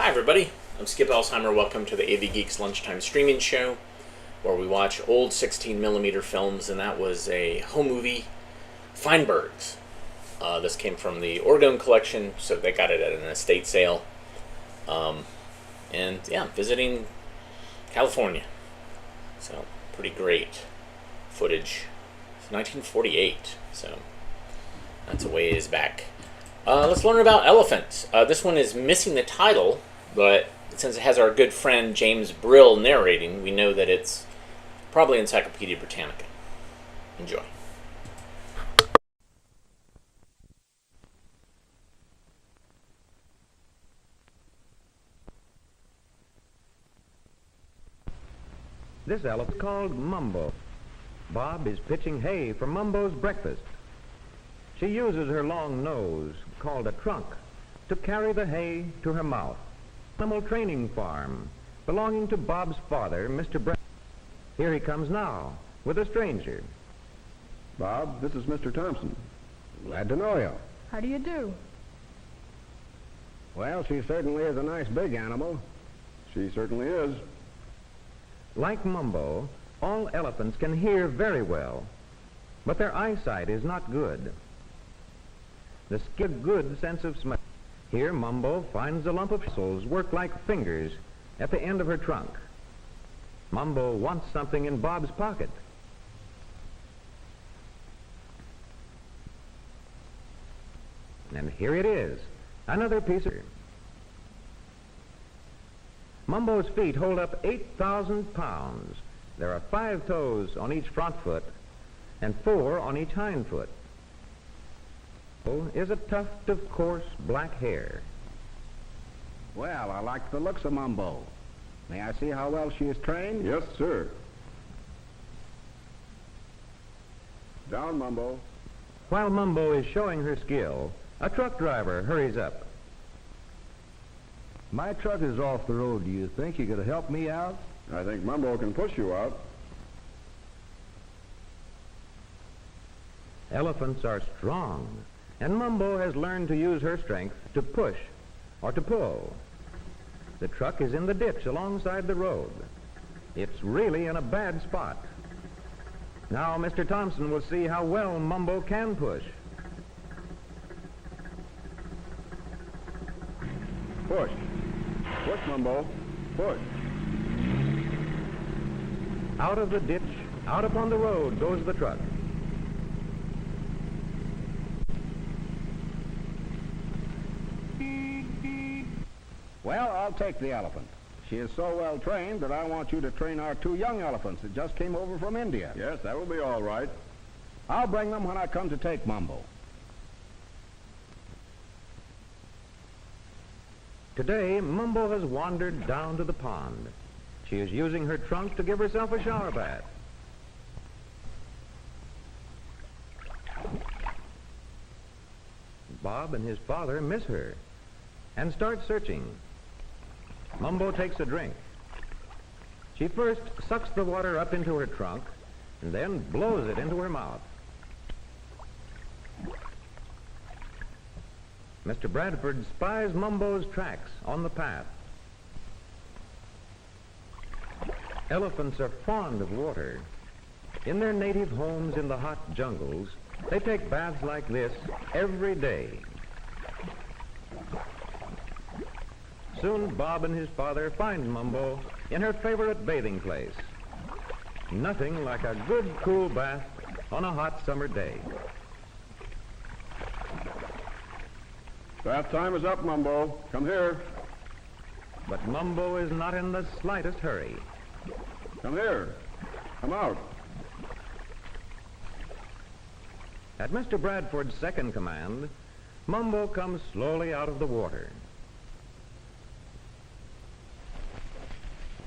Hi everybody, I'm Skip Elsheimer. Welcome to the AV Geeks Lunchtime Streaming Show, where we watch old 16mm films, and that was a home movie, Feinberg's. This came from the Oregon collection, so they got it at an estate sale. And yeah, visiting California. So, pretty great footage. It's 1948, so that's a ways back. Let's learn about elephants. This one is missing the title, but since it has our good friend James Brill narrating, we know that it's probably Encyclopedia Britannica. Enjoy. This elephant's called Mumbo. Bob is pitching hay for Mumbo's breakfast. She uses her long nose, called a trunk, to carry the hay to her mouth. Animal training farm belonging to Bob's father, Mr. Brett. Here he comes now with a stranger. Bob, this is Mr. Thompson. Glad to know you. How do you do? Well, she certainly is a nice big animal. She certainly is. Like Mumbo, all elephants can hear very well, but their eyesight is not good. The skin has a good sense of smell. Here, Mumbo finds a lump of bristles work like fingers at the end of her trunk. Mumbo wants something in Bob's pocket. And here it is, another piece of... Mumbo's feet hold up 8,000 pounds. There are 5 toes on each front foot and 4 on each hind foot. Is a tuft of coarse black hair. Well, I like the looks of Mumbo. May I see how well she is trained? Yes, sir. Down, Mumbo. While Mumbo is showing her skill, a truck driver hurries up. My truck is off the road. Do you think you could help me out? I think Mumbo can push you out. Elephants are strong, and Mumbo has learned to use her strength to push or to pull. The truck is in the ditch alongside the road. It's really in a bad spot. Now Mr. Thompson will see how well Mumbo can push. Push. Push, Mumbo. Push. Out of the ditch, out upon the road goes the truck. Well, I'll take the elephant. She is so well trained that I want you to train our 2 young elephants that just came over from India. Yes, that will be all right. I'll bring them when I come to take Mumbo. Today, Mumbo has wandered down to the pond. She is using her trunk to give herself a shower bath. Bob and his father miss her and start searching. Mumbo takes a drink. She first sucks the water up into her trunk and then blows it into her mouth. Mr. Bradford spies Mumbo's tracks on the path. Elephants are fond of water. In their native homes in the hot jungles, they take baths like this every day. Soon Bob and his father find Mumbo in her favorite bathing place. Nothing like a good cool bath on a hot summer day. Bath time is up, Mumbo. Come here. But Mumbo is not in the slightest hurry. Come here. Come out. At Mr. Bradford's second command, Mumbo comes slowly out of the water.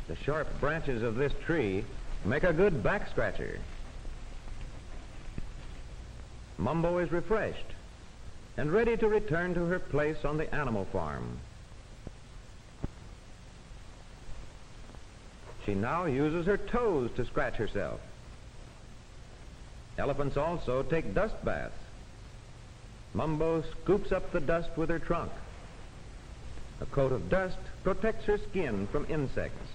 The sharp branches of this tree make a good back scratcher. Mumbo is refreshed and ready to return to her place on the animal farm. She now uses her toes to scratch herself. Elephants also take dust baths. Mumbo scoops up the dust with her trunk. A coat of dust protects her skin from insects.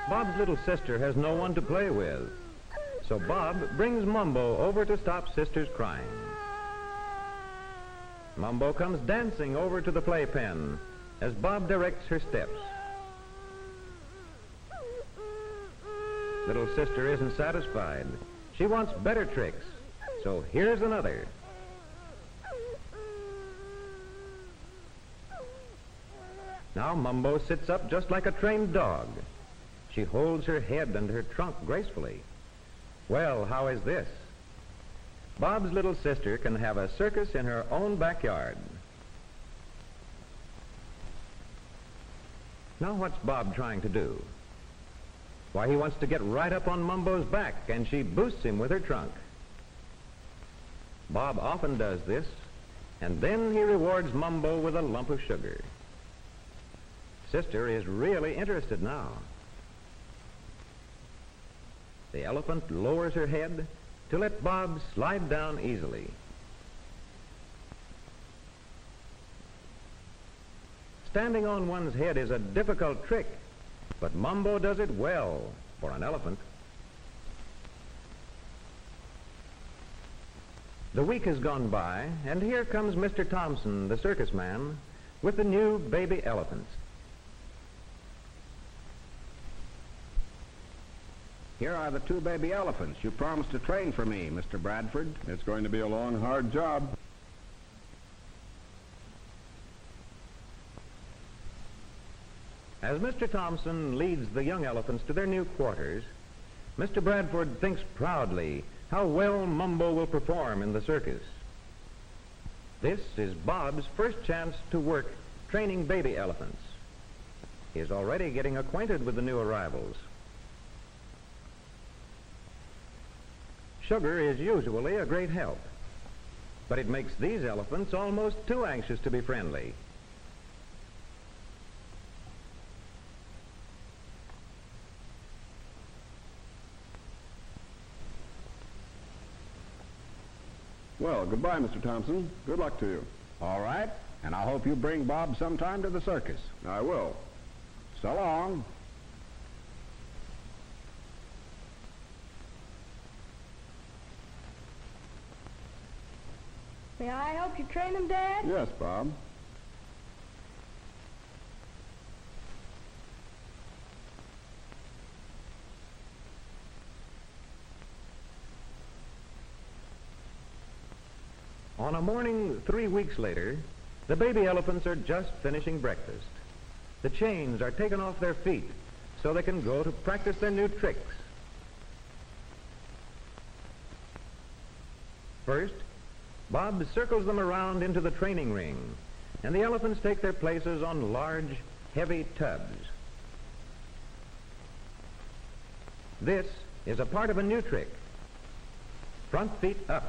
Bob's little sister has no one to play with, so Bob brings Mumbo over to stop Sister's crying. Mumbo comes dancing over to the playpen as Bob directs her steps. Little sister isn't satisfied. She wants better tricks, so here's another. Now Mumbo sits up just like a trained dog. She holds her head and her trunk gracefully. Well, how is this? Bob's little sister can have a circus in her own backyard. Now what's Bob trying to do? Why, he wants to get right up on Mumbo's back, and she boosts him with her trunk. Bob often does this, and then he rewards Mumbo with a lump of sugar. Sister is really interested now. The elephant lowers her head to let Bob slide down easily. Standing on one's head is a difficult trick, but Mumbo does it well for an elephant. The week has gone by, and here comes Mr. Thompson, the circus man, with the new baby elephants. Here are the 2 baby elephants you promised to train for me, Mr. Bradford. It's going to be a long, hard job. As Mr. Thompson leads the young elephants to their new quarters, Mr. Bradford thinks proudly how well Mumbo will perform in the circus. This is Bob's first chance to work training baby elephants. He is already getting acquainted with the new arrivals. Sugar is usually a great help, but it makes these elephants almost too anxious to be friendly. Well, goodbye, Mr. Thompson. Good luck to you. All right, and I hope you bring Bob sometime to the circus. I will. So long. May I help you train them, Dad? Yes, Bob. On a morning 3 weeks later, the baby elephants are just finishing breakfast. The chains are taken off their feet so they can go to practice their new tricks. First, Bob circles them around into the training ring, and the elephants take their places on large, heavy tubs. This is a part of a new trick. Front feet up.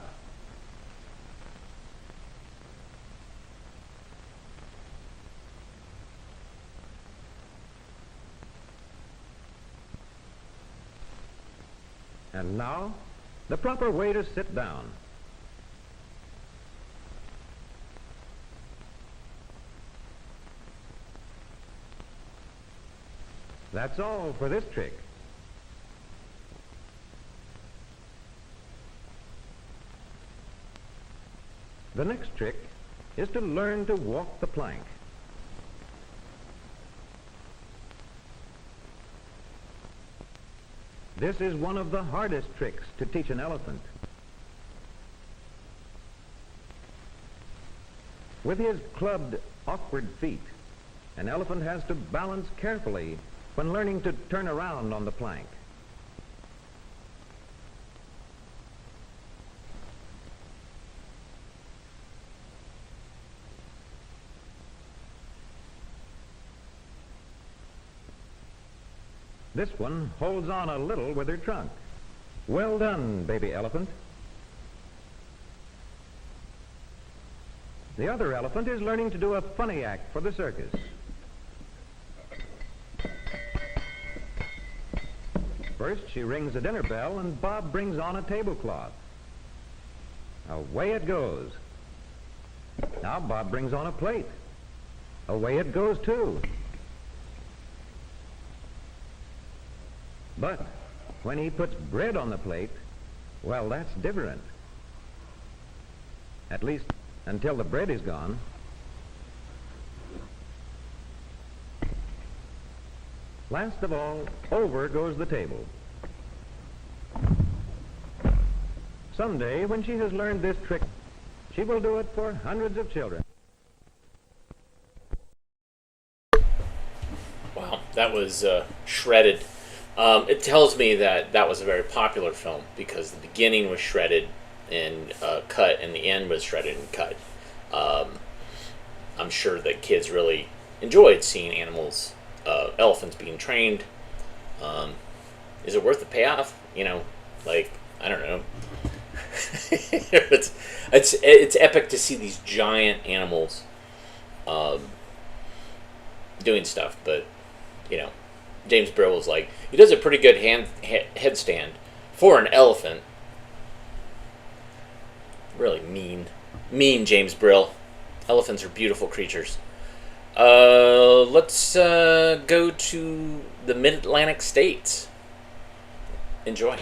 And now, the proper way to sit down. That's all for this trick. The next trick is to learn to walk the plank. This is one of the hardest tricks to teach an elephant. With his clubbed, awkward feet, an elephant has to balance carefully when learning to turn around on the plank. This one holds on a little with her trunk. Well done, baby elephant. The other elephant is learning to do a funny act for the circus. First, she rings a dinner bell, and Bob brings on a tablecloth. Away it goes. Now Bob brings on a plate. Away it goes, too. But when he puts bread on the plate, well, that's different. At least until the bread is gone. Last of all, over goes the table. Someday, when she has learned this trick, she will do it for hundreds of children. Wow, that was shredded. It tells me that that was a very popular film because the beginning was shredded and cut, and the end was shredded and cut. I'm sure that kids really enjoyed seeing animals, elephants being trained. Is it worth the payoff? You know, like, I don't know. it's epic to see these giant animals doing stuff, but you know, James Brill was like, he does a pretty good headstand for an elephant. Really mean James Brill. Elephants are beautiful creatures. Let's go to the Mid-Atlantic states. Enjoy.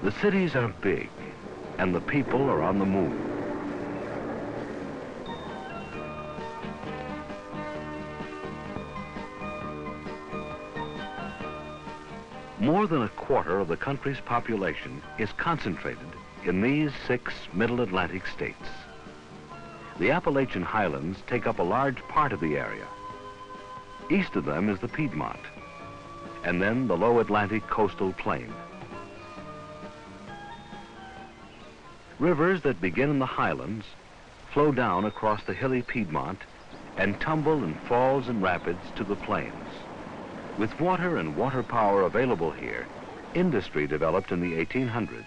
The cities are big, and the people are on the move. More than a quarter of the country's population is concentrated in these 6 Middle Atlantic states. The Appalachian Highlands take up a large part of the area. East of them is the Piedmont, and then the low Atlantic coastal plain. Rivers that begin in the highlands flow down across the hilly Piedmont and tumble in falls and rapids to the plains. With water and water power available here, industry developed in the 1800s.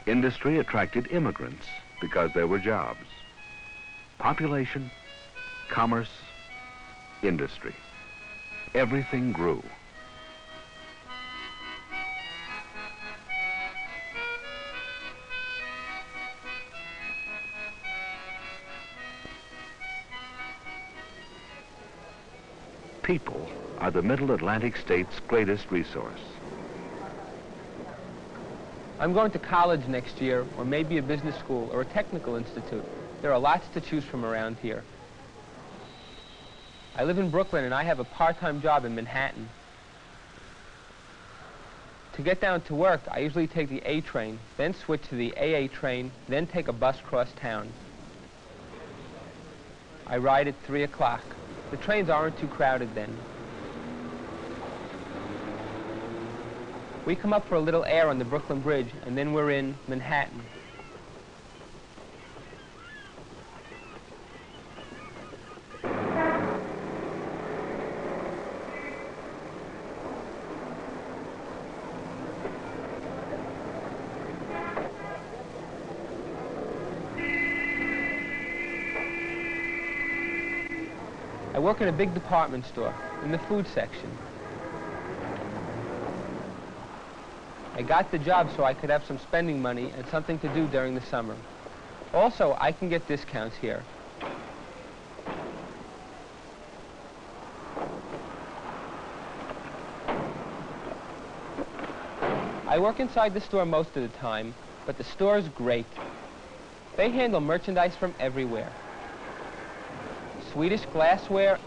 Industry attracted immigrants because there were jobs. Population, commerce, industry. Everything grew. People are the Middle Atlantic state's greatest resource. I'm going to college next year, or maybe a business school or a technical institute. There are lots to choose from around here. I live in Brooklyn and I have a part-time job in Manhattan. To get down to work, I usually take the A train, then switch to the AA train, then take a bus across town. I ride at 3 o'clock. The trains aren't too crowded then. We come up for a little air on the Brooklyn Bridge, and then we're in Manhattan. I work in a big department store, in the food section. I got the job so I could have some spending money and something to do during the summer. Also, I can get discounts here. I work inside the store most of the time, but the store's great. They handle merchandise from everywhere. Swedish glassware,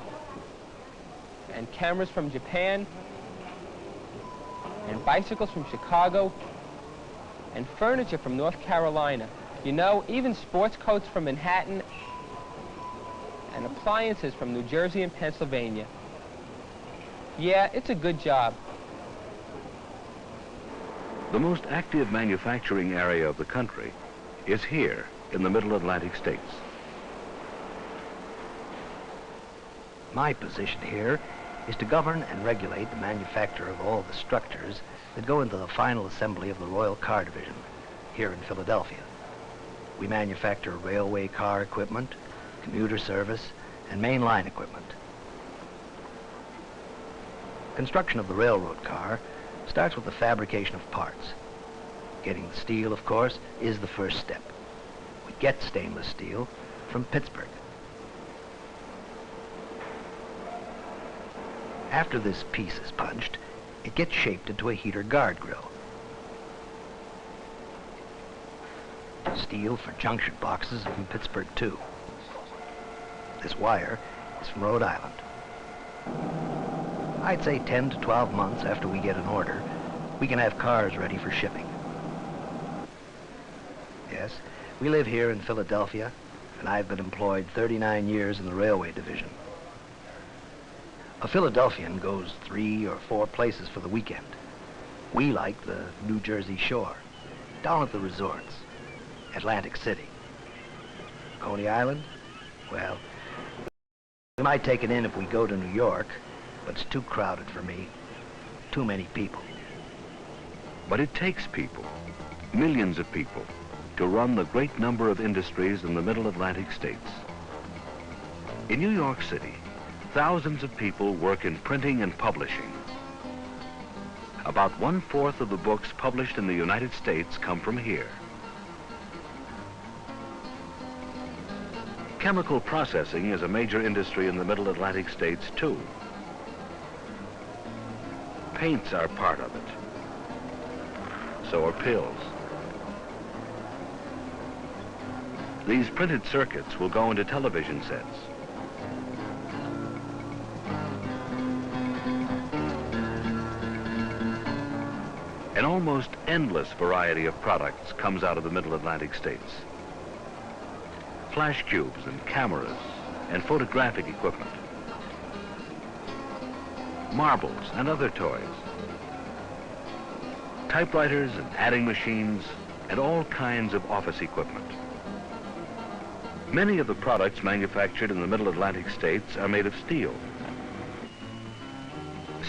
and cameras from Japan, and bicycles from Chicago, and furniture from North Carolina. You know, even sports coats from Manhattan, and appliances from New Jersey and Pennsylvania. Yeah, it's a good job. The most active manufacturing area of the country is here in the Middle Atlantic states. My position here is to govern and regulate the manufacture of all the structures that go into the final assembly of the Royal Car Division here in Philadelphia. We manufacture railway car equipment, commuter service, and mainline equipment. Construction of the railroad car starts with the fabrication of parts. Getting the steel, of course, is the first step. We get stainless steel from Pittsburgh. After this piece is punched, it gets shaped into a heater guard grill. Steel for junction boxes from Pittsburgh, too. This wire is from Rhode Island. I'd say 10 to 12 months after we get an order, we can have cars ready for shipping. Yes, we live here in Philadelphia, and I've been employed 39 years in the railway division. A Philadelphian goes 3 or 4 places for the weekend. We like the New Jersey shore, down at the resorts, Atlantic City. Coney Island? Well, we might take it in if we go to New York, but it's too crowded for me. Too many people. But it takes people, millions of people, to run the great number of industries in the Middle Atlantic states. In New York City, thousands of people work in printing and publishing. About 1/4 of the books published in the United States come from here. Chemical processing is a major industry in the Middle Atlantic states, too. Paints are part of it. So are pills. These printed circuits will go into television sets. An almost endless variety of products comes out of the Middle Atlantic states. Flash cubes and cameras and photographic equipment. Marbles and other toys. Typewriters and adding machines and all kinds of office equipment. Many of the products manufactured in the Middle Atlantic states are made of steel.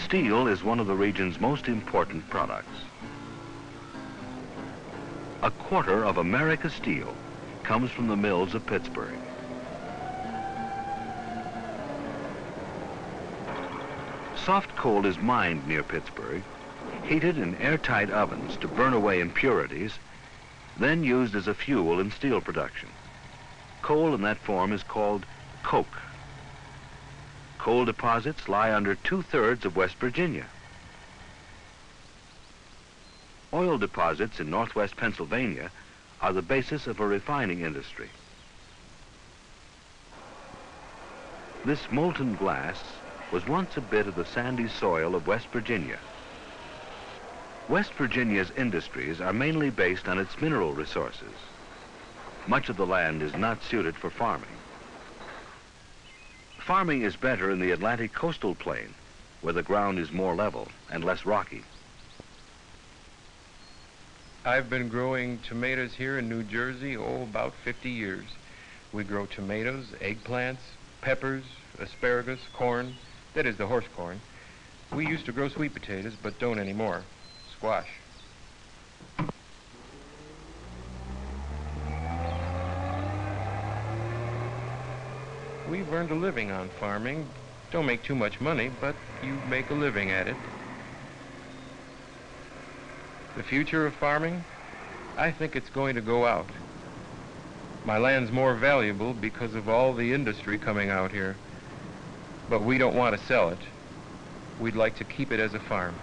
Steel is one of the region's most important products. 1/4 of America's steel comes from the mills of Pittsburgh. Soft coal is mined near Pittsburgh, heated in airtight ovens to burn away impurities, then used as a fuel in steel production. Coal in that form is called coke. Coal deposits lie under 2/3 of West Virginia. Oil deposits in northwest Pennsylvania are the basis of a refining industry. This molten glass was once a bit of the sandy soil of West Virginia. West Virginia's industries are mainly based on its mineral resources. Much of the land is not suited for farming. Farming is better in the Atlantic coastal plain, where the ground is more level and less rocky. I've been growing tomatoes here in New Jersey, about 50 years. We grow tomatoes, eggplants, peppers, asparagus, corn, that is the horse corn. We used to grow sweet potatoes, but don't anymore. Squash. We've earned a living on farming. Don't make too much money, but you make a living at it. The future of farming? I think it's going to go out. My land's more valuable because of all the industry coming out here. But we don't want to sell it. We'd like to keep it as a farm.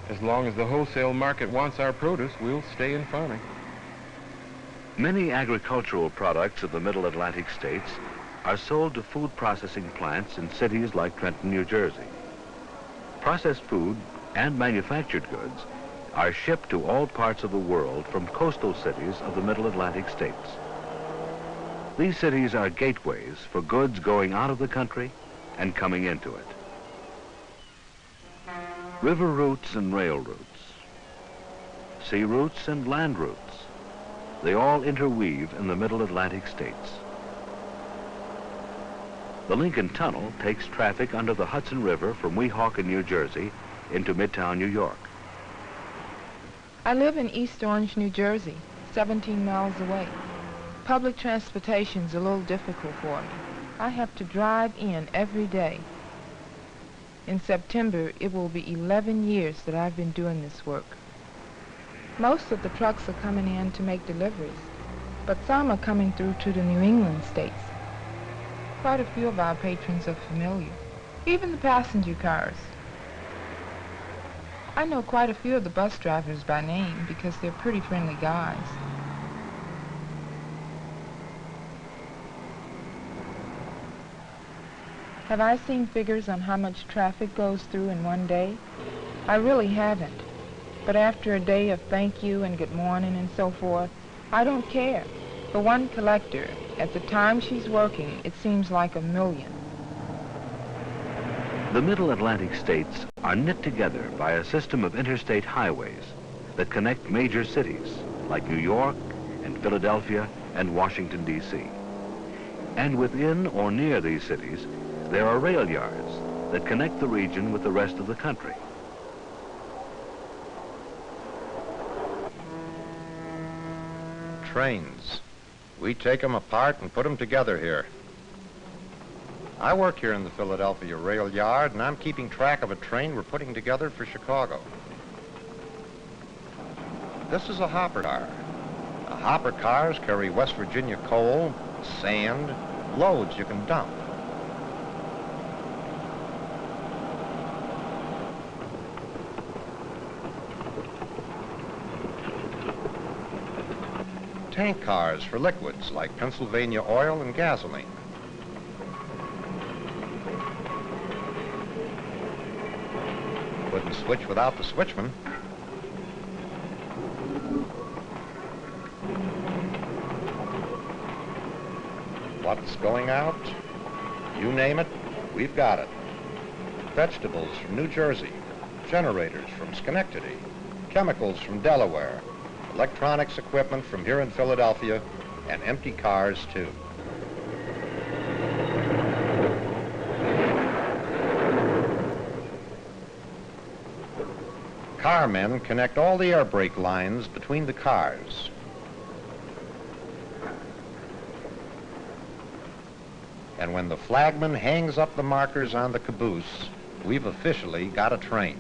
As long as the wholesale market wants our produce, we'll stay in farming. Many agricultural products of the Middle Atlantic states are sold to food processing plants in cities like Trenton, New Jersey. Processed food and manufactured goods are shipped to all parts of the world from coastal cities of the Middle Atlantic states. These cities are gateways for goods going out of the country and coming into it. River routes and rail routes, sea routes and land routes, they all interweave in the Middle Atlantic states. The Lincoln Tunnel takes traffic under the Hudson River from Weehawken, New Jersey, into Midtown, New York. I live in East Orange, New Jersey, 17 miles away. Public transportation's a little difficult for me. I have to drive in every day. In September, it will be 11 years that I've been doing this work. Most of the trucks are coming in to make deliveries, but some are coming through to the New England states. Quite a few of our patrons are familiar, even the passenger cars. I know quite a few of the bus drivers by name because they're pretty friendly guys. Have I seen figures on how much traffic goes through in one day? I really haven't. But after a day of thank you and good morning and so forth, I don't care. For one collector, at the time she's working, it seems like a million. The Middle Atlantic states are knit together by a system of interstate highways that connect major cities like New York and Philadelphia and Washington, D.C. And within or near these cities, there are rail yards that connect the region with the rest of the country. Trains. We take them apart and put them together here. I work here in the Philadelphia rail yard, and I'm keeping track of a train we're putting together for Chicago. This is a hopper car. Hopper cars carry West Virginia coal, sand, loads you can dump. Tank cars for liquids like Pennsylvania oil and gasoline. Couldn't switch without the switchman. What's going out? You name it, we've got it. Vegetables from New Jersey, generators from Schenectady, chemicals from Delaware, electronics equipment from here in Philadelphia, and empty cars, too. Carmen connect all the air brake lines between the cars. And when the flagman hangs up the markers on the caboose, we've officially got a train.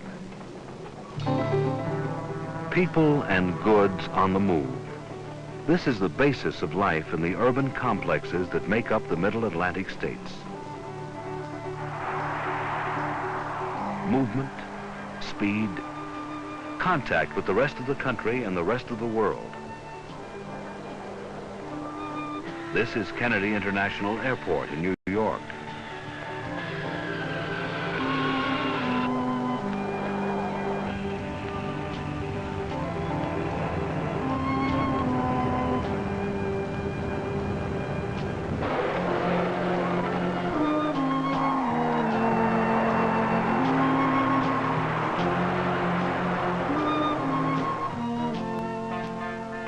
People and goods on the move. This is the basis of life in the urban complexes that make up the Middle Atlantic states. Movement, speed, contact with the rest of the country and the rest of the world. This is Kennedy International Airport in New York.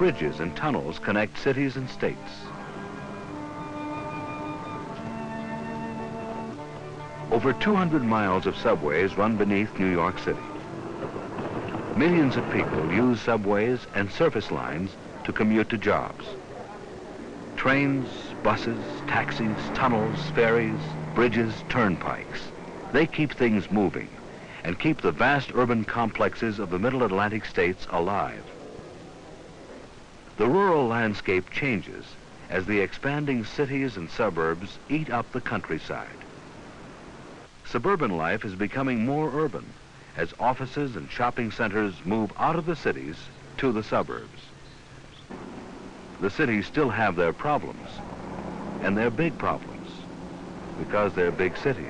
Bridges and tunnels connect cities and states. Over 200 miles of subways run beneath New York City. Millions of people use subways and surface lines to commute to jobs. Trains, buses, taxis, tunnels, ferries, bridges, turnpikes. They keep things moving and keep the vast urban complexes of the Middle Atlantic states alive. The rural landscape changes as the expanding cities and suburbs eat up the countryside. Suburban life is becoming more urban as offices and shopping centers move out of the cities to the suburbs. the cities still have their problems, and they're big problems, because they're big cities.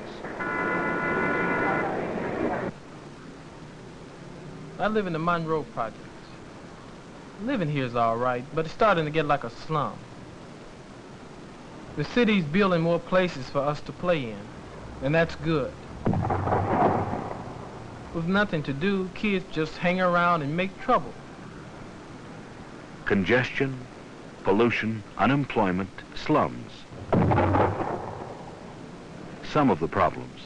I live in the Monroe Projects. Living here is all right, but it's starting to get like a slum. The city's building more places for us to play in, and that's good. With nothing to do, kids just hang around and make trouble. Congestion, pollution, unemployment, slums. Some of the problems.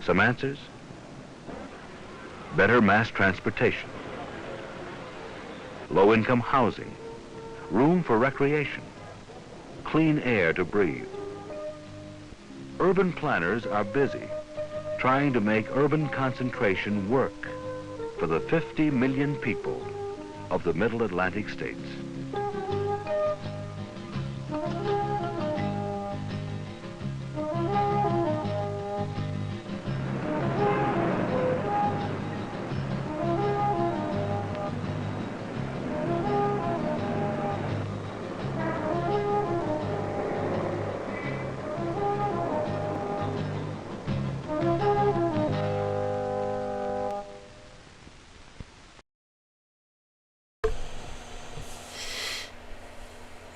Some answers? Better mass transportation, low-income housing, room for recreation, clean air to breathe. Urban planners are busy trying to make urban concentration work for the 50 million people of the Middle Atlantic states.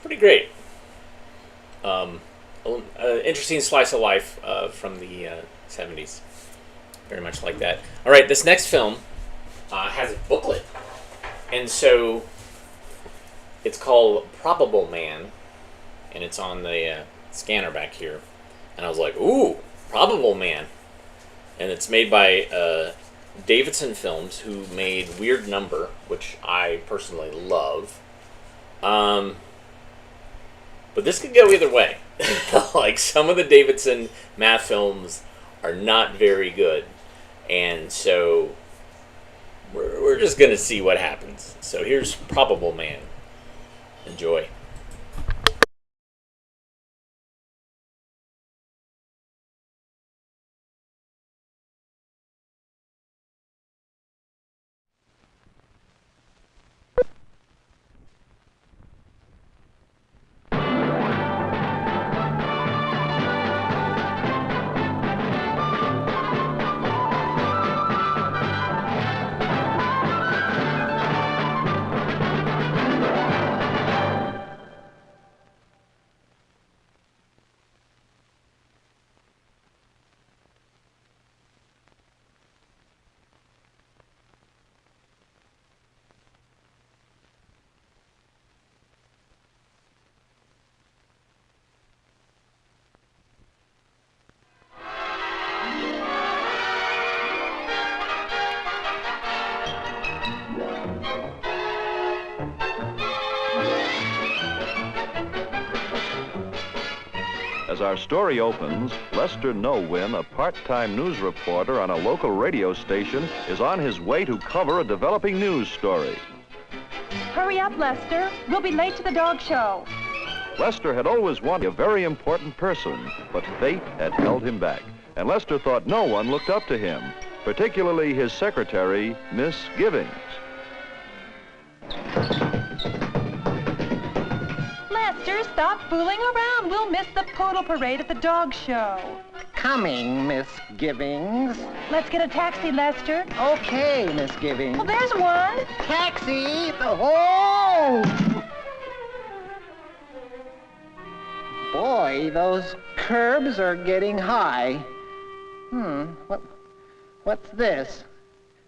Pretty great. Interesting slice of life from the 70s. Very much like that. All right, this next film has a booklet. And so it's called Probable Man. And it's on the scanner back here. And I was like, ooh, Probable Man. And it's made by Davidson Films, who made Weird Number, which I personally love. But this could go either way. Like, some of the Davidson math films are not very good. And so we're just going to see what happens. So here's Probable Man. Enjoy. As our story opens, Lester Nowin, a part-time news reporter on a local radio station, is on his way to cover a developing news story. Hurry up, Lester. We'll be late to the dog show. Lester had always wanted a very important person, but fate had held him back. And Lester thought no one looked up to him, particularly his secretary, Miss Givings. Lester, stop fooling around. We'll miss the poodle parade at the dog show. Coming, Miss Givings. Let's get a taxi, Lester. Okay, Miss Givings. Well, there's one. Taxi! Oh! Boy, those curbs are getting high. What's this?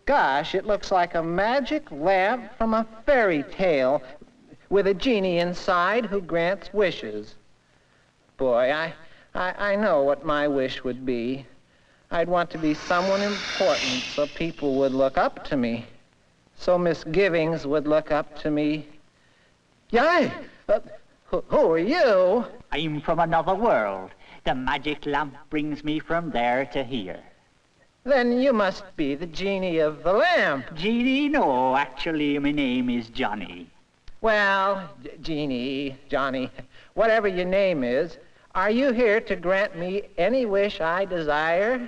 Gosh, it looks like a magic lamp from a fairy tale with a genie inside who grants wishes. Boy, I know what my wish would be. I'd want to be someone important so people would look up to me. So Miss Givings would look up to me. Yay! Who are you? I'm from another world. The magic lamp brings me from there to here. Then you must be the genie of the lamp. Genie? No, actually my name is Johnny. Well, Genie, Johnny, whatever your name is, are you here to grant me any wish I desire?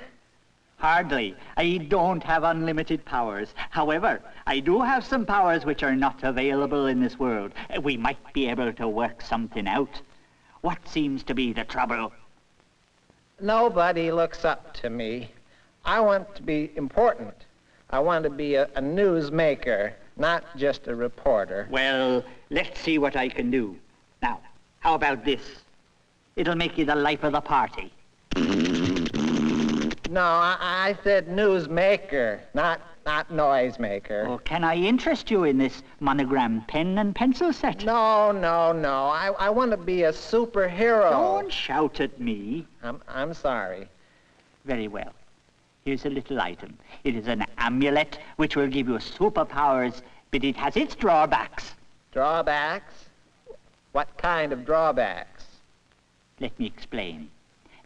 Hardly. I don't have unlimited powers. However, I do have some powers which are not available in this world. We might be able to work something out. What seems to be the trouble? Nobody looks up to me. I want to be important. I want to be a newsmaker, not just a reporter. Well, let's see what I can do. Now, how about this? It'll make you the life of the party. No, I said newsmaker, not noisemaker. Oh, can I interest you in this monogram pen and pencil set? No. I want to be a superhero. Don't shout at me. I'm sorry. Very well. Here's a little item. It is an amulet which will give you superpowers, but it has its drawbacks. Drawbacks? What kind of drawbacks? Let me explain.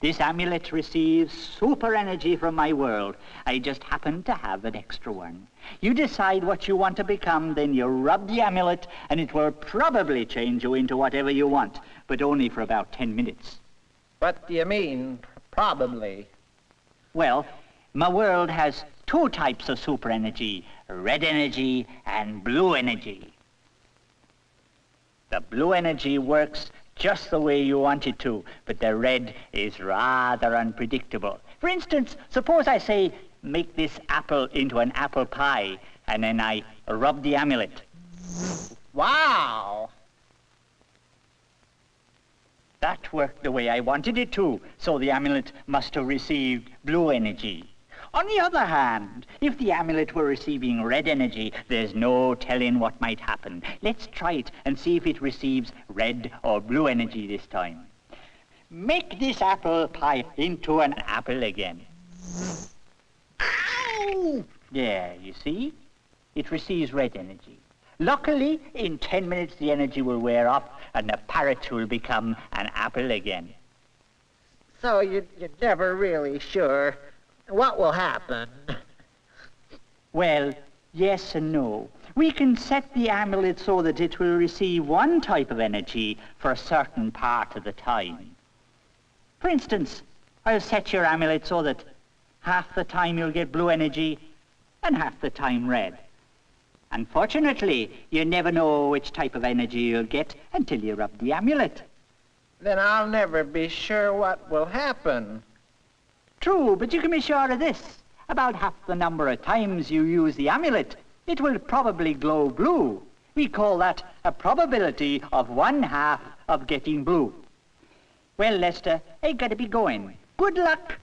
This amulet receives super energy from my world. I just happen to have an extra one. You decide what you want to become, then you rub the amulet, and it will probably change you into whatever you want, but only for about 10 minutes. What do you mean, probably? Well, my world has two types of super energy, red energy and blue energy. The blue energy works just the way you want it to, but the red is rather unpredictable. For instance, suppose I say, make this apple into an apple pie, and then I rub the amulet. Wow! That worked the way I wanted it to, so the amulet must have received blue energy. On the other hand, if the amulet were receiving red energy, there's no telling what might happen. Let's try it and see if it receives red or blue energy this time. Make this apple pie into an apple again. Ow! There, you see? It receives red energy. Luckily, in 10 minutes the energy will wear off and the parrot will become an apple again. So you're never really sure what will happen? Well, yes and no. We can set the amulet so that it will receive one type of energy for a certain part of the time. For instance, I'll set your amulet so that half the time you'll get blue energy and half the time red. Unfortunately, you never know which type of energy you'll get until you rub the amulet. Then I'll never be sure what will happen. True, but you can be sure of this. About half the number of times you use the amulet, it will probably glow blue. We call that a probability of 1/2 of getting blue. Well, Lester, I gotta be going. Good luck.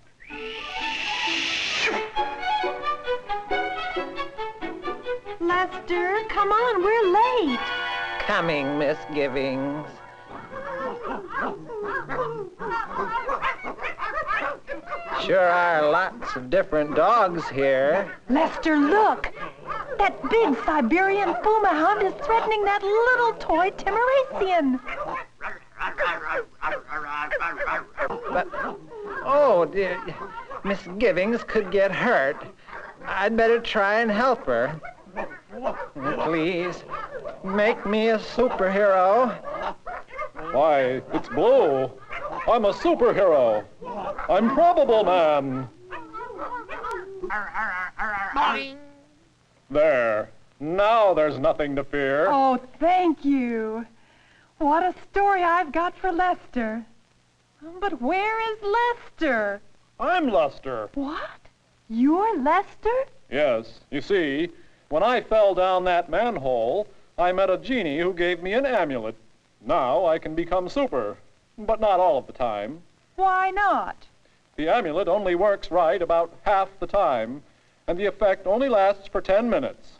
Lester, come on, we're late. Coming, misgivings. Sure are lots of different dogs here. Lester, look. That big Siberian Puma Hound is threatening that little toy Timerasian. But, oh dear, misgivings could get hurt. I'd better try and help her. Please, make me a superhero. Why, it's Blue. I'm a superhero. I'm Probable Man. There. Now there's nothing to fear. Oh, thank you. What a story I've got for Lester. But where is Lester? I'm Lester. What? You're Lester? Yes. You see, when I fell down that manhole, I met a genie who gave me an amulet. Now I can become super, but not all of the time. Why not? The amulet only works right about half the time, and the effect only lasts for 10 minutes.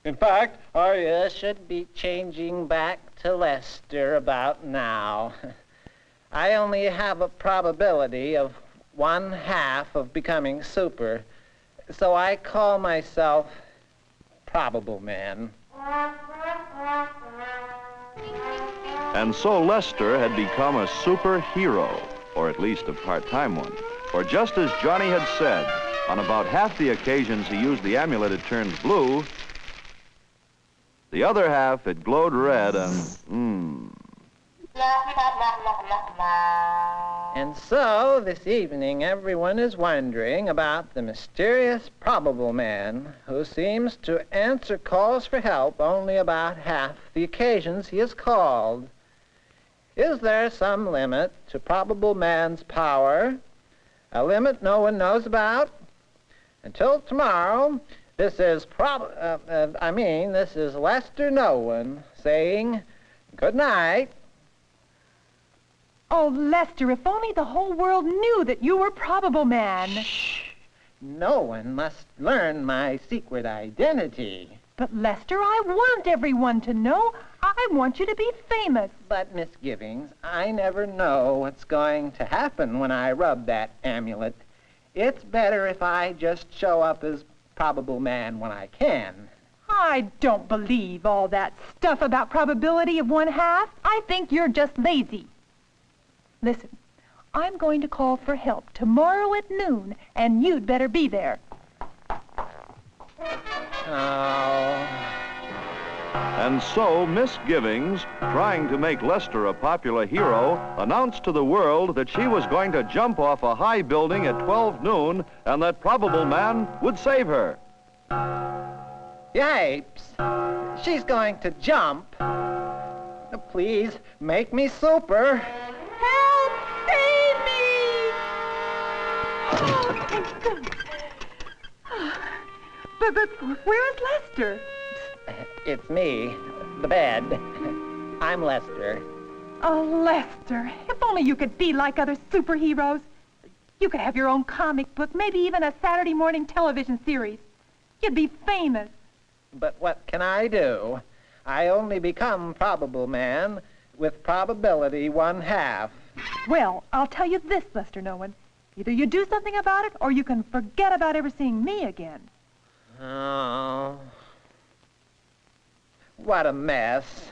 In fact, I should be changing back to Lester about now. I only have a probability of 1/2 of becoming super, so I call myself Probable Man. And so Lester had become a superhero, or at least a part-time one. For just as Johnny had said, on about half the occasions he used the amulet, it turned blue. The other half, it glowed red and, And so, this evening, everyone is wondering about the mysterious Probable Man who seems to answer calls for help only about half the occasions he is called. Is there some limit to Probable Man's power? A limit no one knows about? Until tomorrow, this is this is Lester Nolan saying good night. Oh, Lester, if only the whole world knew that you were Probable Man. Shh. No one must learn my secret identity. But, Lester, I want everyone to know. I want you to be famous. But, Miss Givings, I never know what's going to happen when I rub that amulet. It's better if I just show up as Probable Man when I can. I don't believe all that stuff about probability of 1/2. I think you're just lazy. Listen, I'm going to call for help tomorrow at noon, and you'd better be there. Oh. And so Miss Givings, trying to make Lester a popular hero, announced to the world that she was going to jump off a high building at 12 noon and that Probable Man would save her. Yipes! She's going to jump. Please, make me super. Help! Save me! Oh, thank goodness. But where is Lester? It's me, the bed. I'm Lester. Oh, Lester, if only you could be like other superheroes. You could have your own comic book, maybe even a Saturday morning television series. You'd be famous. But what can I do? I only become Probable Man with probability 1/2. Well, I'll tell you this, Lester Nolan. Either you do something about it, or you can forget about ever seeing me again. Oh. What a mess.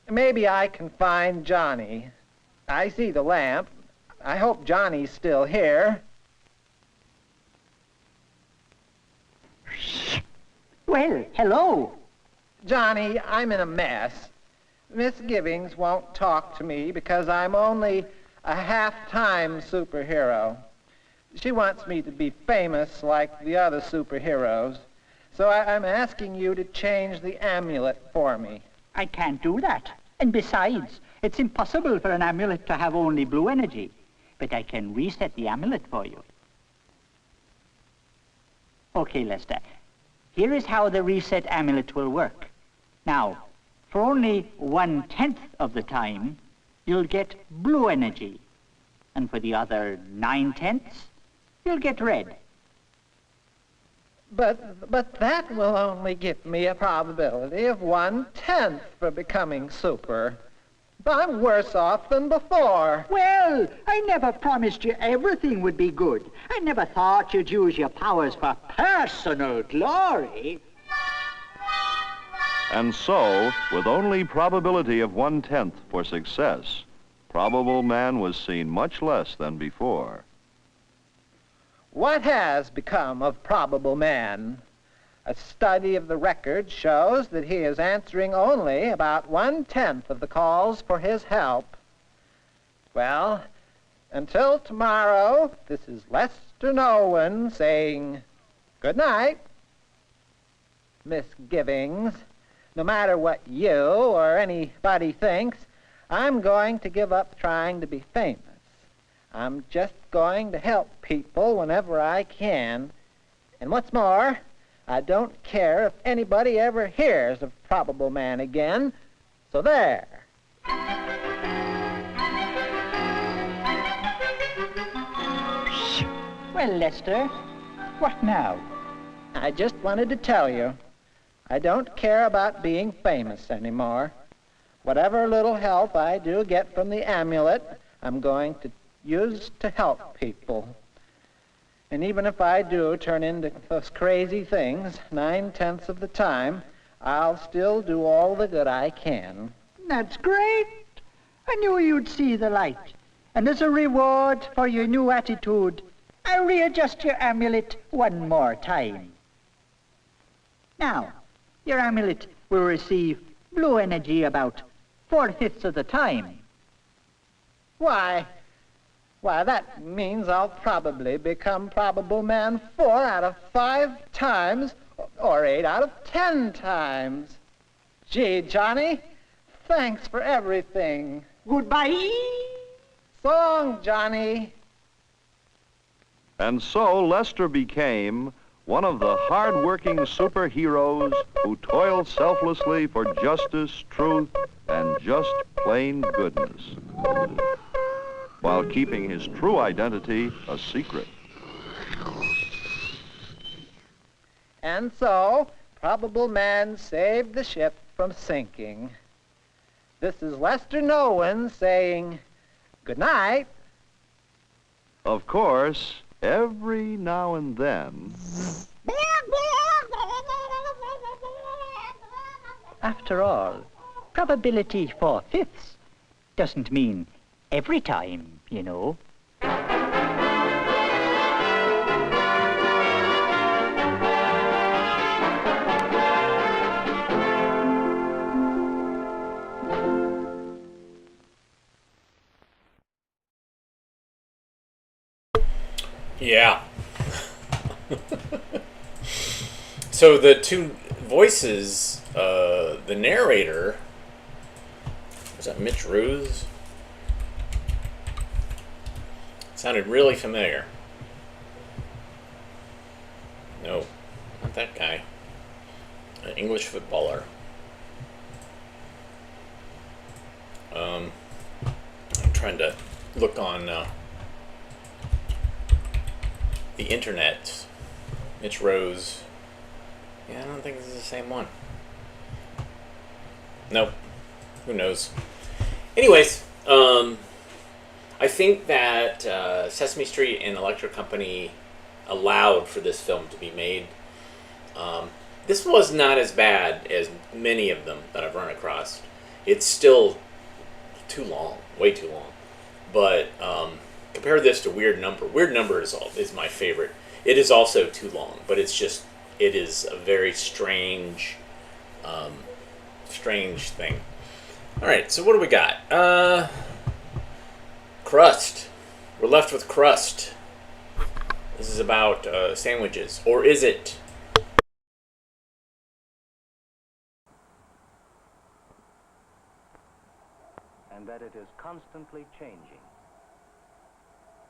Maybe I can find Johnny. I see the lamp. I hope Johnny's still here. Well, hello. Johnny, I'm in a mess. Miss Givings won't talk to me because I'm only a half-time superhero. She wants me to be famous like the other superheroes. So I'm asking you to change the amulet for me. I can't do that. And besides, it's impossible for an amulet to have only blue energy. But I can reset the amulet for you. Okay, Lester. Here is how the reset amulet will work. Now, for only 1/10 of the time, you'll get blue energy. And for the other 9/10, you'll get red. But that will only give me a probability of 1/10 for becoming super. I'm worse off than before. Well, I never promised you everything would be good. I never thought you'd use your powers for personal glory. And so, with only probability of 1/10 for success, Probable Man was seen much less than before. What has become of Probable Man? A study of the record shows that he is answering only about 1/10 of the calls for his help. Well, until tomorrow, this is Lester Nolan saying good night. Miss Givings, no matter what you or anybody thinks, I'm going to give up trying to be famous. I'm just going to help people whenever I can. And what's more, I don't care if anybody ever hears of Probable Man again. So there. Well, Lester, what now? I just wanted to tell you, I don't care about being famous anymore. Whatever little help I do get from the amulet, I'm going to use to help people. And even if I do turn into those crazy things 9/10 of the time, I'll still do all the good I can. That's great. I knew you'd see the light. And as a reward for your new attitude, I'll readjust your amulet one more time. Now, your amulet will receive blue energy about 4/5 of the time. Why, that means I'll probably become Probable Man 4 out of 5 times, or 8 out of 10 times. Gee, Johnny, thanks for everything. Goodbye. So long, Johnny. And so Lester became one of the hard-working superheroes who toil selflessly for justice, truth, and just plain goodness, while keeping his true identity a secret. And so, Probable Man saved the ship from sinking. This is Lester Nolan saying good night. Of course, every now and then... After all, probability 4/5 doesn't mean every time, you know. Yeah. So the two voices, the narrator, was that Mitch Ruse? Sounded really familiar. No, not that guy. An English footballer. I'm trying to look on the internet. Mitch Rose. Yeah, I don't think this is the same one. Nope. Who knows? Anyways, I think that Sesame Street and Electric Company allowed for this film to be made. This was not as bad as many of them that I've run across. It's still too long, way too long. But compare this to Weird Number. Weird Number is my favorite. It is also too long, but it is a very strange thing. All right, so what do we got? Crust. We're left with Crust. This is about sandwiches, or is it? And that it is constantly changing.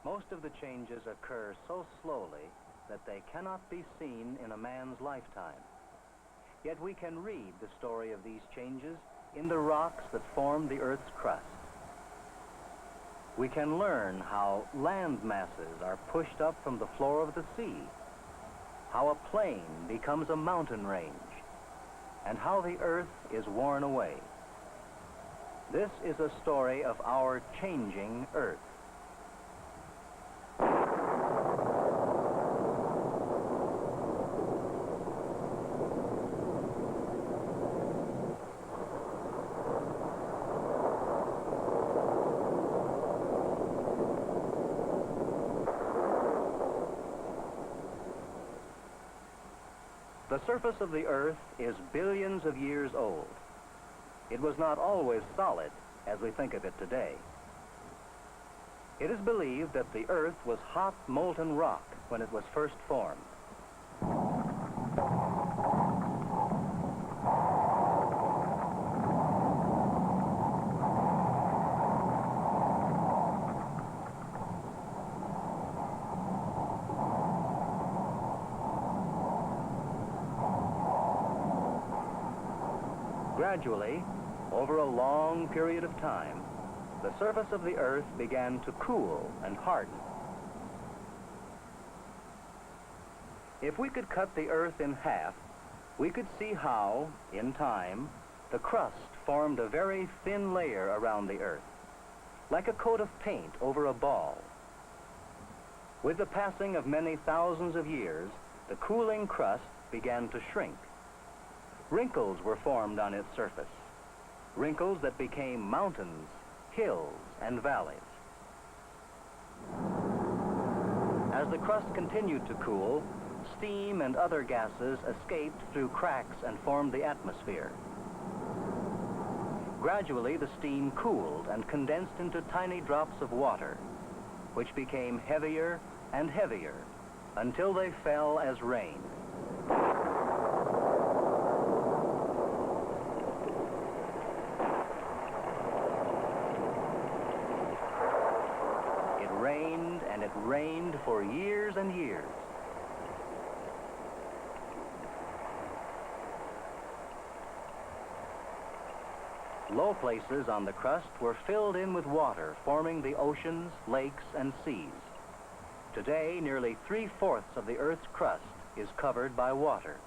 Most of the changes occur so slowly that they cannot be seen in a man's lifetime. Yet we can read the story of these changes in the rocks that form the Earth's crust. We can learn how land masses are pushed up from the floor of the sea, how a plain becomes a mountain range, and how the Earth is worn away. This is a story of our changing Earth. The surface of the Earth is billions of years old. It was not always solid as we think of it today. It is believed that the Earth was hot, molten rock when it was first formed. Gradually, over a long period of time, the surface of the Earth began to cool and harden. If we could cut the Earth in half, we could see how, in time, the crust formed a very thin layer around the Earth, like a coat of paint over a ball. With the passing of many thousands of years, the cooling crust began to shrink. Wrinkles were formed on its surface, wrinkles that became mountains, hills, and valleys. As the crust continued to cool, steam and other gases escaped through cracks and formed the atmosphere. Gradually, the steam cooled and condensed into tiny drops of water, which became heavier and heavier until they fell as rain. It rained and it rained for years and years. Low places on the crust were filled in with water, forming the oceans, lakes, and seas. Today, nearly 3/4 of the Earth's crust is covered by water.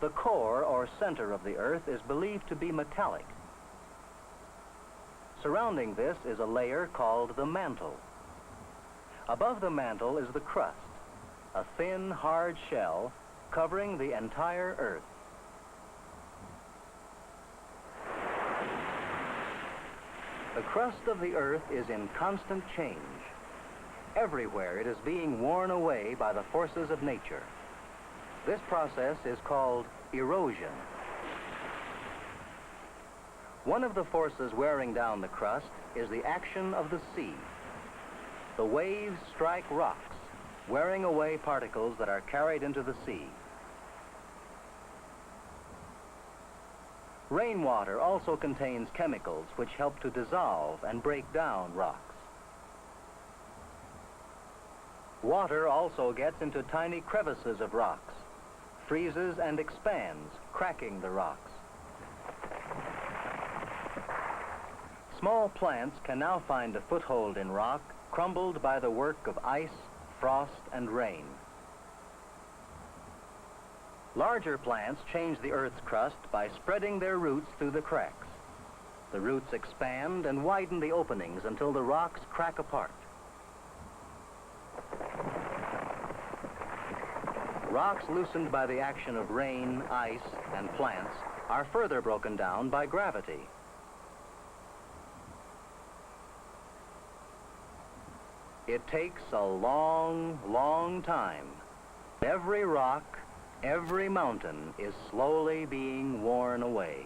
The core, or center of the Earth, is believed to be metallic. Surrounding this is a layer called the mantle. Above the mantle is the crust, a thin, hard shell covering the entire Earth. The crust of the Earth is in constant change. Everywhere it is being worn away by the forces of nature. This process is called erosion. One of the forces wearing down the crust is the action of the sea. The waves strike rocks, wearing away particles that are carried into the sea. Rainwater also contains chemicals which help to dissolve and break down rocks. Water also gets into tiny crevices of rocks, freezes and expands, cracking the rocks. Small plants can now find a foothold in rock crumbled by the work of ice, frost, and rain. Larger plants change the Earth's crust by spreading their roots through the cracks. The roots expand and widen the openings until the rocks crack apart. Rocks loosened by the action of rain, ice, and plants are further broken down by gravity. It takes a long, long time. Every rock, every mountain is slowly being worn away.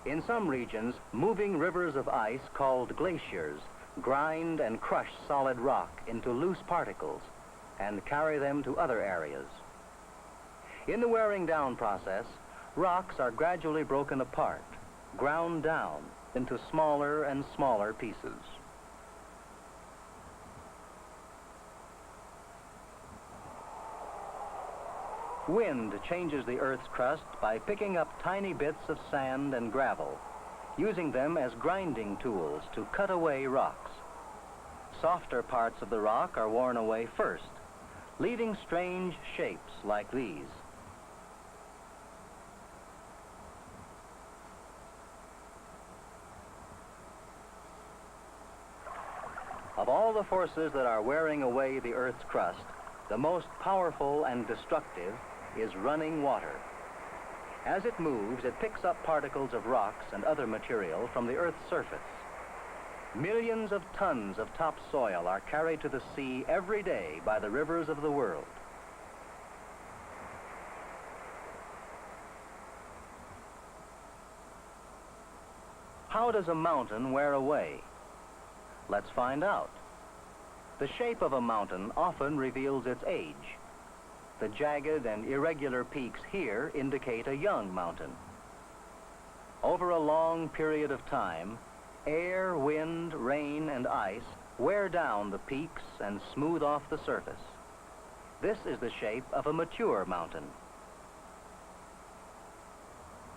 In some regions, moving rivers of ice called glaciers grind and crush solid rock into loose particles and carry them to other areas. In the wearing down process, rocks are gradually broken apart, ground down into smaller and smaller pieces. Wind changes the Earth's crust by picking up tiny bits of sand and gravel, using them as grinding tools to cut away rocks. Softer parts of the rock are worn away first, leaving strange shapes like these. Of all the forces that are wearing away the Earth's crust, the most powerful and destructive is running water. As it moves, it picks up particles of rocks and other material from the Earth's surface. Millions of tons of topsoil are carried to the sea every day by the rivers of the world. How does a mountain wear away? Let's find out. The shape of a mountain often reveals its age. The jagged and irregular peaks here indicate a young mountain. Over a long period of time, air, wind, rain, and ice wear down the peaks and smooth off the surface. This is the shape of a mature mountain.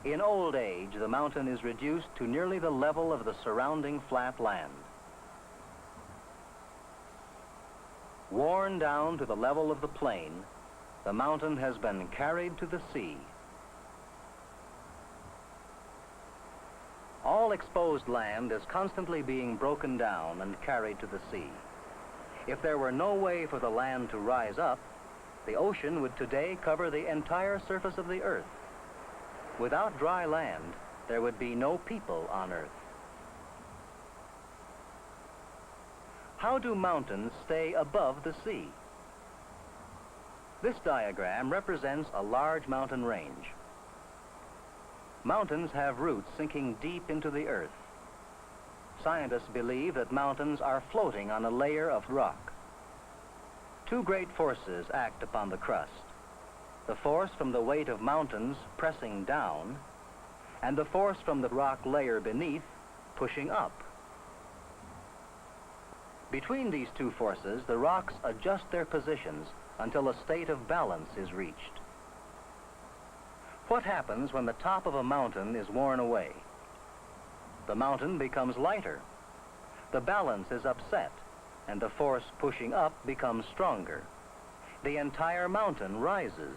In old age, the mountain is reduced to nearly the level of the surrounding flat land. Worn down to the level of the plain, the mountain has been carried to the sea. All exposed land is constantly being broken down and carried to the sea. If there were no way for the land to rise up, the ocean would today cover the entire surface of the Earth. Without dry land, there would be no people on Earth. How do mountains stay above the sea? This diagram represents a large mountain range. Mountains have roots sinking deep into the earth. Scientists believe that mountains are floating on a layer of rock. Two great forces act upon the crust. The force from the weight of mountains pressing down, and the force from the rock layer beneath pushing up. Between these two forces, the rocks adjust their positions until a state of balance is reached. What happens when the top of a mountain is worn away? The mountain becomes lighter. The balance is upset, and the force pushing up becomes stronger. The entire mountain rises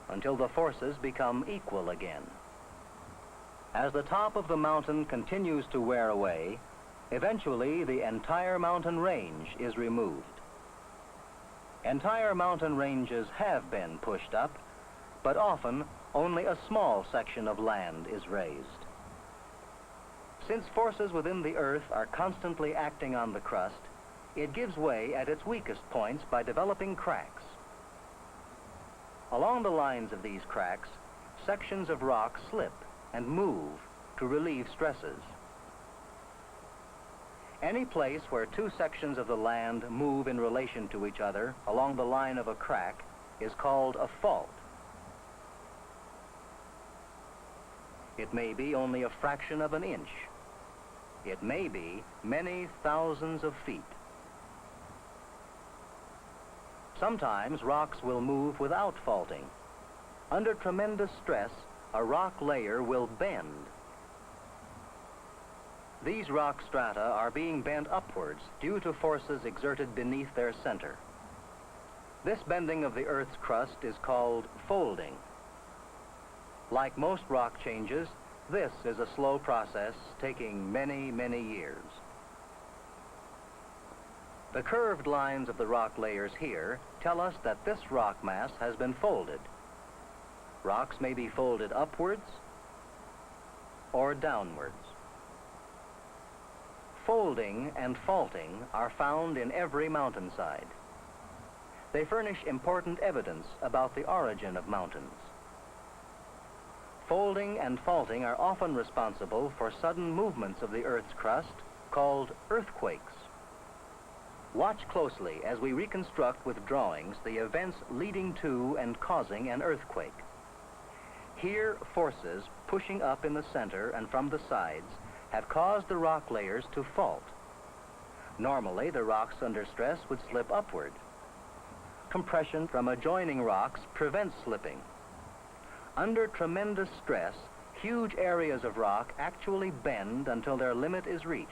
until the forces become equal again. As the top of the mountain continues to wear away, eventually the entire mountain range is removed. Entire mountain ranges have been pushed up, but often only a small section of land is raised. Since forces within the earth are constantly acting on the crust, it gives way at its weakest points by developing cracks. Along the lines of these cracks, sections of rock slip and move to relieve stresses. Any place where two sections of the land move in relation to each other along the line of a crack is called a fault. It may be only a fraction of an inch. It may be many thousands of feet. Sometimes rocks will move without faulting. Under tremendous stress, a rock layer will bend. These rock strata are being bent upwards due to forces exerted beneath their center. This bending of the Earth's crust is called folding. Like most rock changes, this is a slow process taking many, many years. The curved lines of the rock layers here tell us that this rock mass has been folded. Rocks may be folded upwards or downwards. Folding and faulting are found in every mountainside. They furnish important evidence about the origin of mountains. Folding and faulting are often responsible for sudden movements of the Earth's crust called earthquakes. Watch closely as we reconstruct with drawings the events leading to and causing an earthquake. Here, forces pushing up in the center and from the sides have caused the rock layers to fault. Normally, the rocks under stress would slip upward. Compression from adjoining rocks prevents slipping. Under tremendous stress, huge areas of rock actually bend until their limit is reached.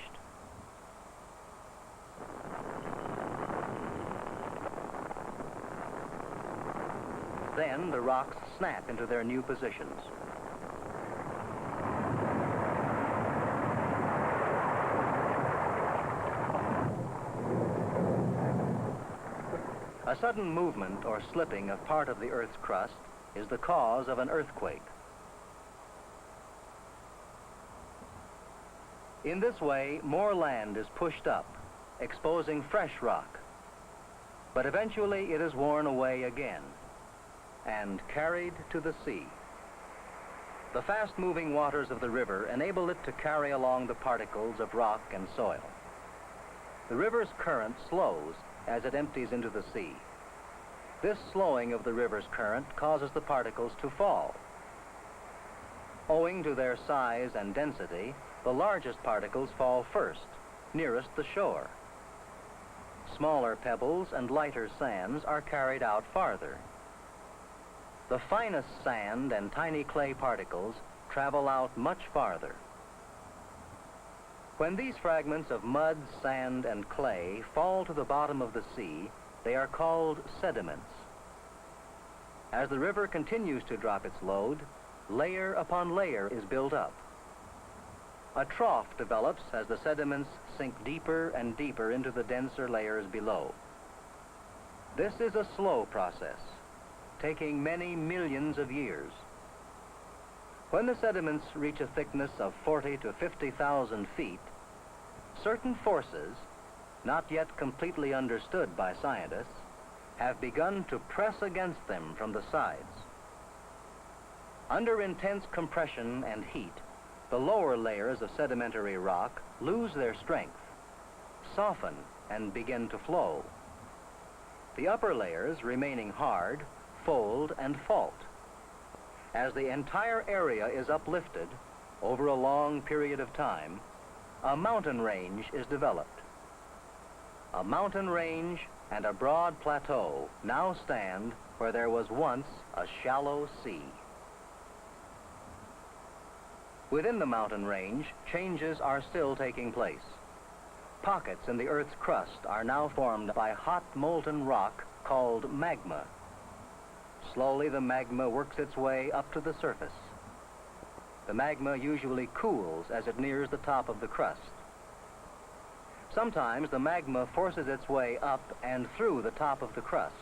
Then the rocks snap into their new positions. A sudden movement or slipping of part of the Earth's crust is the cause of an earthquake. In this way, more land is pushed up, exposing fresh rock. But eventually it is worn away again and carried to the sea. The fast-moving waters of the river enable it to carry along the particles of rock and soil. The river's current slows as it empties into the sea. This slowing of the river's current causes the particles to fall. Owing to their size and density, the largest particles fall first, nearest the shore. Smaller pebbles and lighter sands are carried out farther. The finest sand and tiny clay particles travel out much farther. When these fragments of mud, sand, and clay fall to the bottom of the sea, they are called sediments. As the river continues to drop its load, layer upon layer is built up. A trough develops as the sediments sink deeper and deeper into the denser layers below. This is a slow process, taking many millions of years. When the sediments reach a thickness of 40 to 50,000 feet, certain forces, not yet completely understood by scientists, have begun to press against them from the sides. Under intense compression and heat, the lower layers of sedimentary rock lose their strength, soften, and begin to flow. The upper layers, remaining hard, fold and fault. As the entire area is uplifted over a long period of time, a mountain range is developed. A mountain range and a broad plateau now stand where there was once a shallow sea. Within the mountain range, changes are still taking place. Pockets in the Earth's crust are now formed by hot molten rock called magma. Slowly the magma works its way up to the surface. The magma usually cools as it nears the top of the crust. Sometimes the magma forces its way up and through the top of the crust.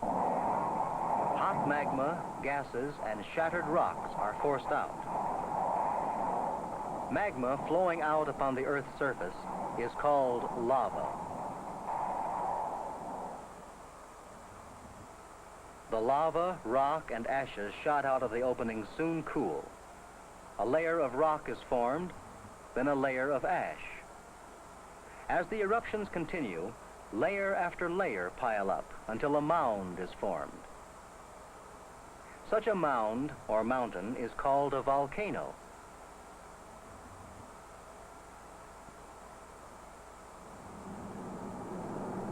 Hot magma, gases, and shattered rocks are forced out. Magma flowing out upon the Earth's surface is called lava. The lava, rock, and ashes shot out of the opening soon cool. A layer of rock is formed, then a layer of ash. As the eruptions continue, layer after layer pile up until a mound is formed. Such a mound or mountain is called a volcano.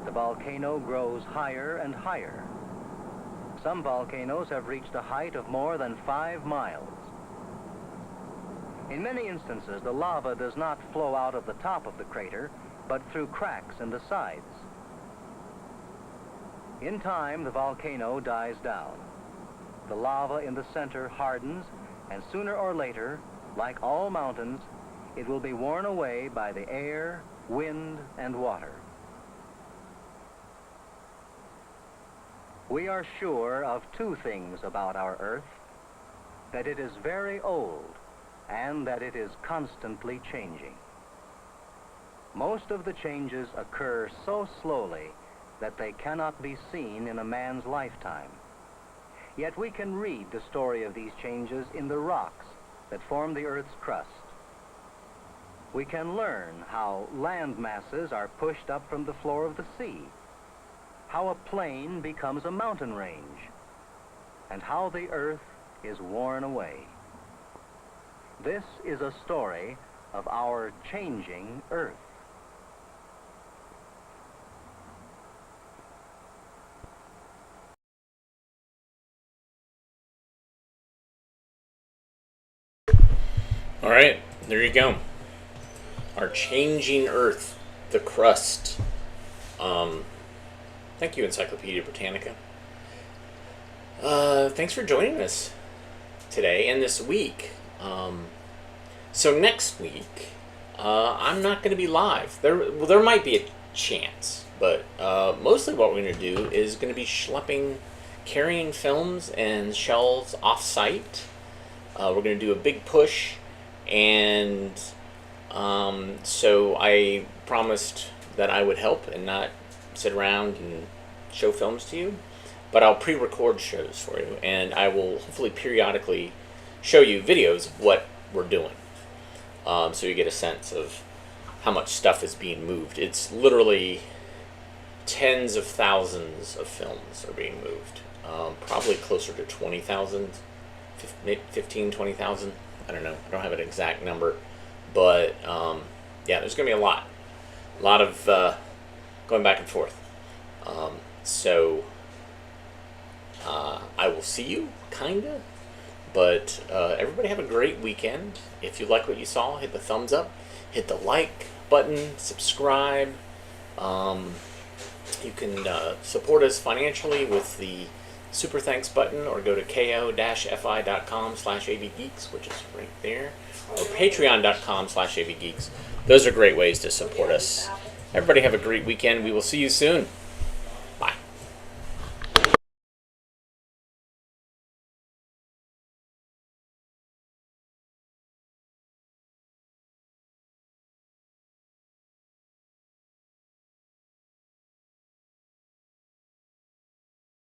The volcano grows higher and higher. Some volcanoes have reached a height of more than 5 miles. In many instances, the lava does not flow out of the top of the crater, but through cracks in the sides. In time, the volcano dies down. The lava in the center hardens, and sooner or later, like all mountains, it will be worn away by the air, wind, and water. We are sure of 2 things about our Earth: that it is very old, and that it is constantly changing. Most of the changes occur so slowly that they cannot be seen in a man's lifetime. Yet we can read the story of these changes in the rocks that form the Earth's crust. We can learn how land masses are pushed up from the floor of the sea, how a plain becomes a mountain range, and how the Earth is worn away. This is a story of our changing Earth. All right, there you go. Our changing Earth, the crust. Thank you, Encyclopedia Britannica. Thanks for joining us today and this week. So next week, I'm not going to be live. There might be a chance, but mostly what we're going to do is going to be carrying films and shelves off-site. We're going to do a big push, and so I promised that I would help and not sit around and show films to you, but I'll pre-record shows for you, and I will hopefully periodically show you videos of what we're doing, so you get a sense of how much stuff is being moved. It's literally tens of thousands of films are being moved, probably closer to 20,000, 15, 20,000. I don't know. I don't have an exact number, but yeah, there's going to be a lot of going back and forth. So I will see you, kinda. But everybody have a great weekend. If you like what you saw, hit the thumbs up, hit the like button, subscribe. You can support us financially with the super thanks button, or go to ko-fi.com/avgeeks, which is right there, or patreon.com/avgeeks. Those are great ways to support us. Everybody have a great weekend. We will see you soon.